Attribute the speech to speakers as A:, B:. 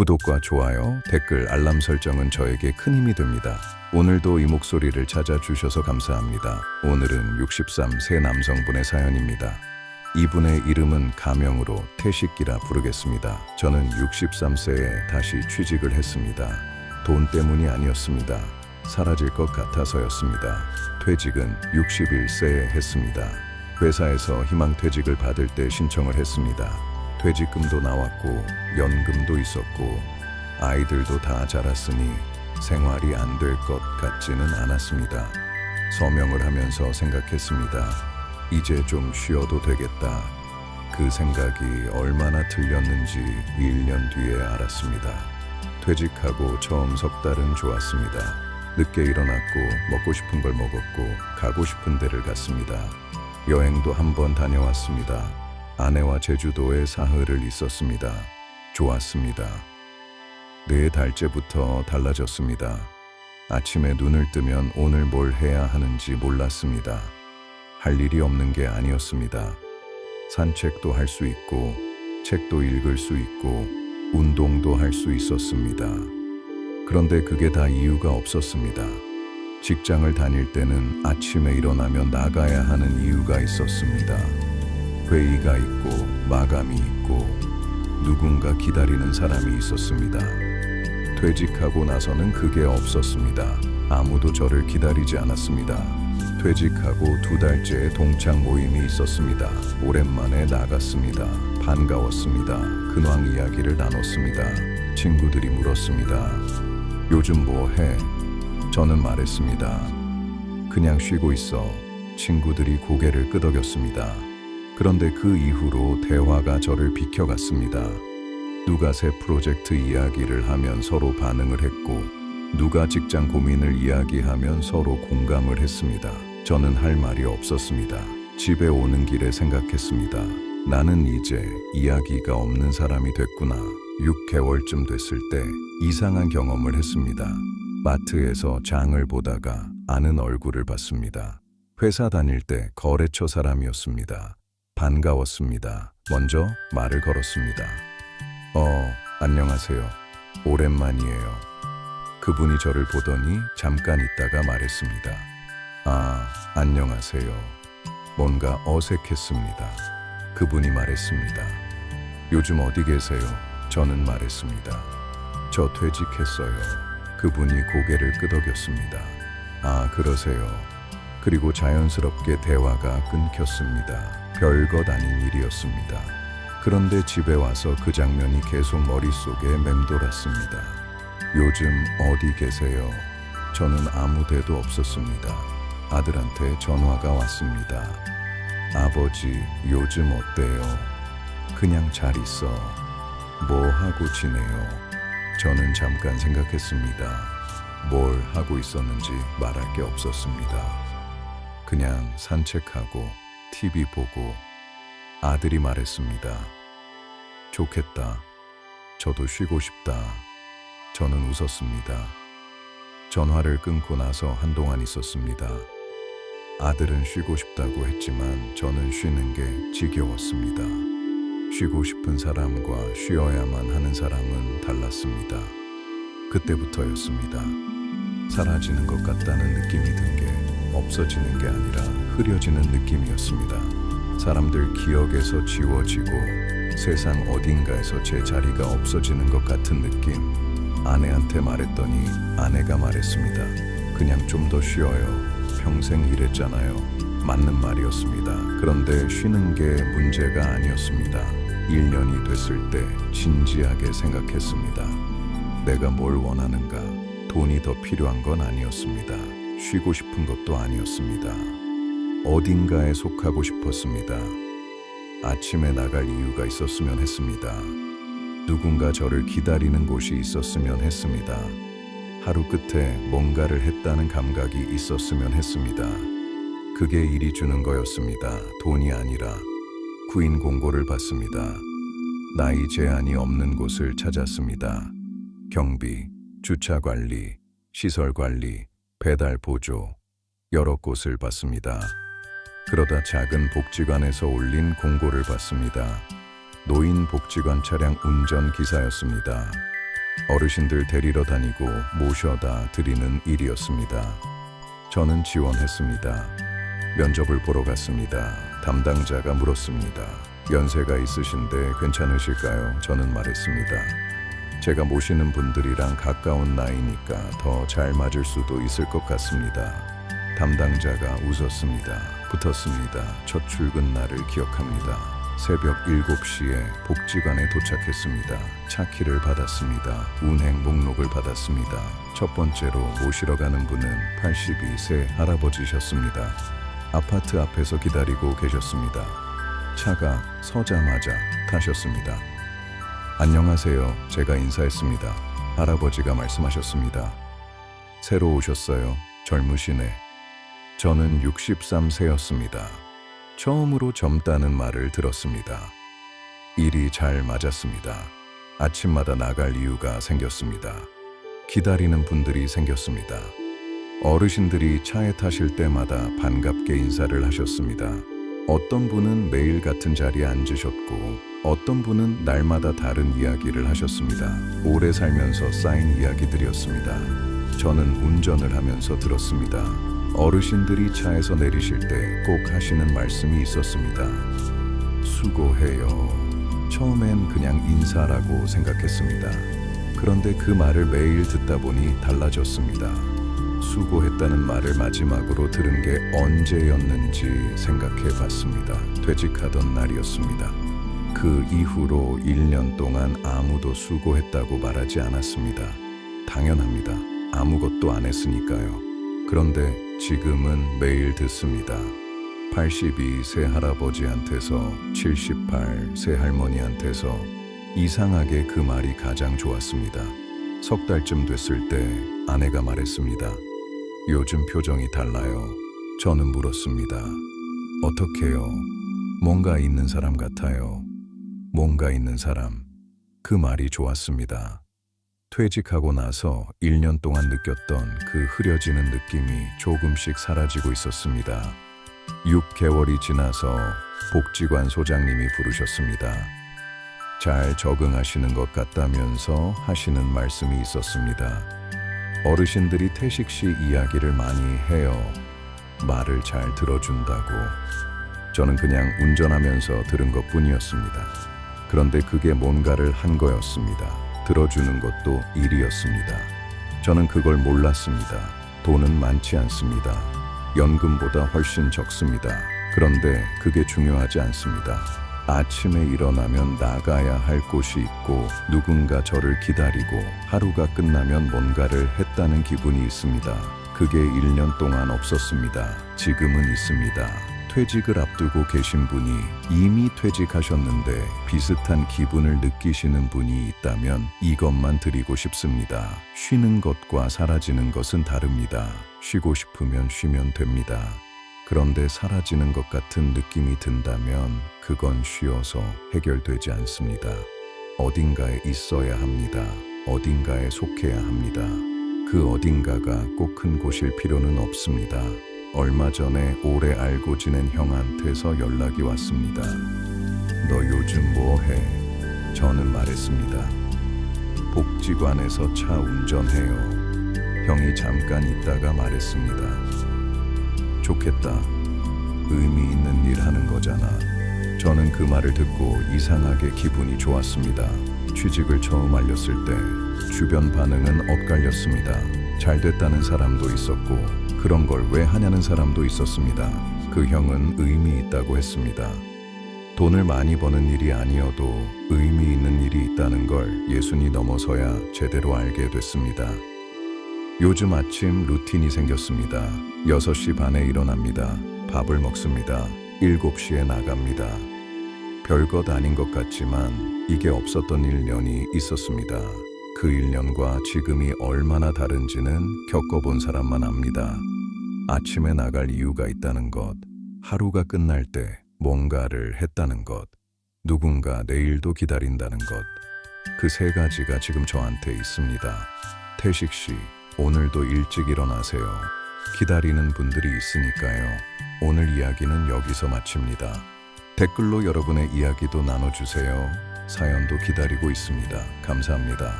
A: 구독과 좋아요, 댓글, 알람 설정은 저에게 큰 힘이 됩니다. 오늘도 이 목소리를 찾아주셔서 감사합니다. 오늘은 63세 남성분의 사연입니다. 이분의 이름은 가명으로 태식기라 부르겠습니다. 저는 63세에 다시 취직을 했습니다. 돈 때문이 아니었습니다. 사라질 것 같아서였습니다. 퇴직은 61세에 했습니다. 회사에서 희망퇴직을 받을 때 신청을 했습니다. 퇴직금도 나왔고 연금도 있었고 아이들도 다 자랐으니 생활이 안 될 것 같지는 않았습니다. 서명을 하면서 생각했습니다. 이제 좀 쉬어도 되겠다. 그 생각이 얼마나 틀렸는지 1년 뒤에 알았습니다. 퇴직하고 처음 석 달은 좋았습니다. 늦게 일어났고 먹고 싶은 걸 먹었고 가고 싶은 데를 갔습니다. 여행도 한번 다녀왔습니다. 아내와 제주도에 사흘을 있었습니다. 좋았습니다. 네 달째부터 달라졌습니다. 아침에 눈을 뜨면 오늘 뭘 해야 하는지 몰랐습니다. 할 일이 없는 게 아니었습니다. 산책도 할 수 있고 책도 읽을 수 있고 운동도 할 수 있었습니다. 그런데 그게 다 이유가 없었습니다. 직장을 다닐 때는 아침에 일어나면 나가야 하는 이유가 있었습니다. 회의가 있고 마감이 있고 누군가 기다리는 사람이 있었습니다. 퇴직하고 나서는 그게 없었습니다. 아무도 저를 기다리지 않았습니다. 퇴직하고 2달째의 동창 모임이 있었습니다. 오랜만에 나갔습니다. 반가웠습니다. 근황 이야기를 나눴습니다. 친구들이 물었습니다. 요즘 뭐 해? 저는 말했습니다. 그냥 쉬고 있어. 친구들이 고개를 끄덕였습니다. 그런데 그 이후로 대화가 저를 비켜갔습니다. 누가 새 프로젝트 이야기를 하면 서로 반응을 했고 누가 직장 고민을 이야기하면 서로 공감을 했습니다. 저는 할 말이 없었습니다. 집에 오는 길에 생각했습니다. 나는 이제 이야기가 없는 사람이 됐구나. 6개월쯤 됐을 때 이상한 경험을 했습니다. 마트에서 장을 보다가 아는 얼굴을 봤습니다. 회사 다닐 때 거래처 사람이었습니다. 반가웠습니다. 먼저 말을 걸었습니다. 안녕하세요. 오랜만이에요. 그분이 저를 보더니 잠깐 있다가 말했습니다. 안녕하세요. 뭔가 어색했습니다. 그분이 말했습니다. 요즘 어디 계세요? 저는 말했습니다. 저 퇴직했어요. 그분이 고개를 끄덕였습니다. 그러세요. 그리고 자연스럽게 대화가 끊겼습니다. 별것 아닌 일이었습니다. 그런데 집에 와서 그 장면이 계속 머릿속에 맴돌았습니다. 요즘 어디 계세요? 저는 아무 데도 없었습니다. 아들한테 전화가 왔습니다. 아버지, 요즘 어때요? 그냥 잘 있어. 뭐 하고 지내요? 저는 잠깐 생각했습니다. 뭘 하고 있었는지 말할 게 없었습니다. 그냥 산책하고 TV 보고 아들이 말했습니다. 좋겠다. 저도 쉬고 싶다. 저는 웃었습니다. 전화를 끊고 나서 한동안 있었습니다. 아들은 쉬고 싶다고 했지만 저는 쉬는 게 지겨웠습니다. 쉬고 싶은 사람과 쉬어야만 하는 사람은 달랐습니다. 그때부터였습니다. 사라지는 것 같다는 느낌이 든 게 없어지는 게 아니라 흐려지는 느낌이었습니다. 사람들 기억에서 지워지고 세상 어딘가에서 제 자리가 없어지는 것 같은 느낌. 아내한테 말했더니 아내가 말했습니다. 그냥 좀 더 쉬어요. 평생 일했잖아요. 맞는 말이었습니다. 그런데 쉬는 게 문제가 아니었습니다. 1년이 됐을 때 진지하게 생각했습니다. 내가 뭘 원하는가? 돈이 더 필요한 건 아니었습니다. 쉬고 싶은 것도 아니었습니다. 어딘가에 속하고 싶었습니다. 아침에 나갈 이유가 있었으면 했습니다. 누군가 저를 기다리는 곳이 있었으면 했습니다. 하루 끝에 뭔가를 했다는 감각이 있었으면 했습니다. 그게 일이 주는 거였습니다. 돈이 아니라. 구인 공고를 받습니다. 나이 제한이 없는 곳을 찾았습니다. 경비, 주차 관리, 시설 관리, 배달 보조, 여러 곳을 받습니다. 그러다 작은 복지관에서 올린 공고를 받습니다. 노인 복지관 차량 운전기사였습니다. 어르신들 데리러 다니고 모셔다 드리는 일이었습니다. 저는 지원했습니다. 면접을 보러 갔습니다. 담당자가 물었습니다. 연세가 있으신데 괜찮으실까요? 저는 말했습니다. 제가 모시는 분들이랑 가까운 나이니까 더 잘 맞을 수도 있을 것 같습니다. 담당자가 웃었습니다. 붙었습니다. 첫 출근 날을 기억합니다. 새벽 7시에 복지관에 도착했습니다. 차키를 받았습니다. 운행 목록을 받았습니다. 첫 번째로 모시러 가는 분은 82세 할아버지셨습니다. 아파트 앞에서 기다리고 계셨습니다. 차가 서자마자 타셨습니다. 안녕하세요. 제가 인사했습니다. 할아버지가 말씀하셨습니다. 새로 오셨어요. 젊으시네. 저는 63세였습니다. 처음으로 젊다는 말을 들었습니다. 일이 잘 맞았습니다. 아침마다 나갈 이유가 생겼습니다. 기다리는 분들이 생겼습니다. 어르신들이 차에 타실 때마다 반갑게 인사를 하셨습니다. 어떤 분은 매일 같은 자리에 앉으셨고 어떤 분은 날마다 다른 이야기를 하셨습니다. 오래 살면서 쌓인 이야기들이었습니다. 저는 운전을 하면서 들었습니다. 어르신들이 차에서 내리실 때 꼭 하시는 말씀이 있었습니다. 수고해요. 처음엔 그냥 인사라고 생각했습니다. 그런데 그 말을 매일 듣다 보니 달라졌습니다. 수고했다는 말을 마지막으로 들은 게 언제였는지 생각해 봤습니다. 퇴직하던 날이었습니다. 그 이후로 1년 동안 아무도 수고했다고 말하지 않았습니다. 당연합니다. 아무것도 안 했으니까요. 그런데 지금은 매일 듣습니다. 82세 할아버지한테서 78세 할머니한테서 이상하게 그 말이 가장 좋았습니다. 석 달쯤 됐을 때 아내가 말했습니다. 요즘 표정이 달라요. 저는 물었습니다. 어떡해요? 뭔가 있는 사람 같아요. 뭔가 있는 사람. 그 말이 좋았습니다. 퇴직하고 나서 1년 동안 느꼈던 그 흐려지는 느낌이 조금씩 사라지고 있었습니다. 6개월이 지나서 복지관 소장님이 부르셨습니다. 잘 적응하시는 것 같다면서 하시는 말씀이 있었습니다. 어르신들이 퇴직 시 이야기를 많이 해요. 말을 잘 들어준다고. 저는 그냥 운전하면서 들은 것뿐이었습니다. 그런데 그게 뭔가를 한 거였습니다. 들어주는 것도 일이었습니다. 저는 그걸 몰랐습니다. 돈은 많지 않습니다. 연금보다 훨씬 적습니다. 그런데 그게 중요하지 않습니다. 아침에 일어나면 나가야 할 곳이 있고 누군가 저를 기다리고 하루가 끝나면 뭔가를 했다는 기분이 있습니다. 그게 1년 동안 없었습니다. 지금은 있습니다. 퇴직을 앞두고 계신 분이 이미 퇴직하셨는데 비슷한 기분을 느끼시는 분이 있다면 이것만 드리고 싶습니다. 쉬는 것과 사라지는 것은 다릅니다. 쉬고 싶으면 쉬면 됩니다. 그런데 사라지는 것 같은 느낌이 든다면 그건 쉬어서 해결되지 않습니다. 어딘가에 있어야 합니다. 어딘가에 속해야 합니다. 그 어딘가가 꼭 큰 곳일 필요는 없습니다. 얼마 전에 오래 알고 지낸 형한테서 연락이 왔습니다. 너 요즘 뭐 해? 저는 말했습니다. 복지관에서 차 운전해요. 형이 잠깐 있다가 말했습니다. 좋겠다. 의미 있는 일 하는 거잖아. 저는 그 말을 듣고 이상하게 기분이 좋았습니다. 취직을 처음 알렸을 때 주변 반응은 엇갈렸습니다. 잘 됐다는 사람도 있었고 그런 걸 왜 하냐는 사람도 있었습니다. 그 형은 의미 있다고 했습니다. 돈을 많이 버는 일이 아니어도 의미 있는 일이 있다는 걸 예순이 넘어서야 제대로 알게 됐습니다. 요즘 아침 루틴이 생겼습니다. 6시 반에 일어납니다. 밥을 먹습니다. 7시에 나갑니다. 별것 아닌 것 같지만 이게 없었던 1년이 있었습니다. 그 1년과 지금이 얼마나 다른지는 겪어본 사람만 압니다. 아침에 나갈 이유가 있다는 것, 하루가 끝날 때 뭔가를 했다는 것, 누군가 내일도 기다린다는 것. 그 세 가지가 지금 저한테 있습니다. 퇴직 시 오늘도 일찍 일어나세요. 기다리는 분들이 있으니까요. 오늘 이야기는 여기서 마칩니다. 댓글로 여러분의 이야기도 나눠주세요. 사연도 기다리고 있습니다. 감사합니다.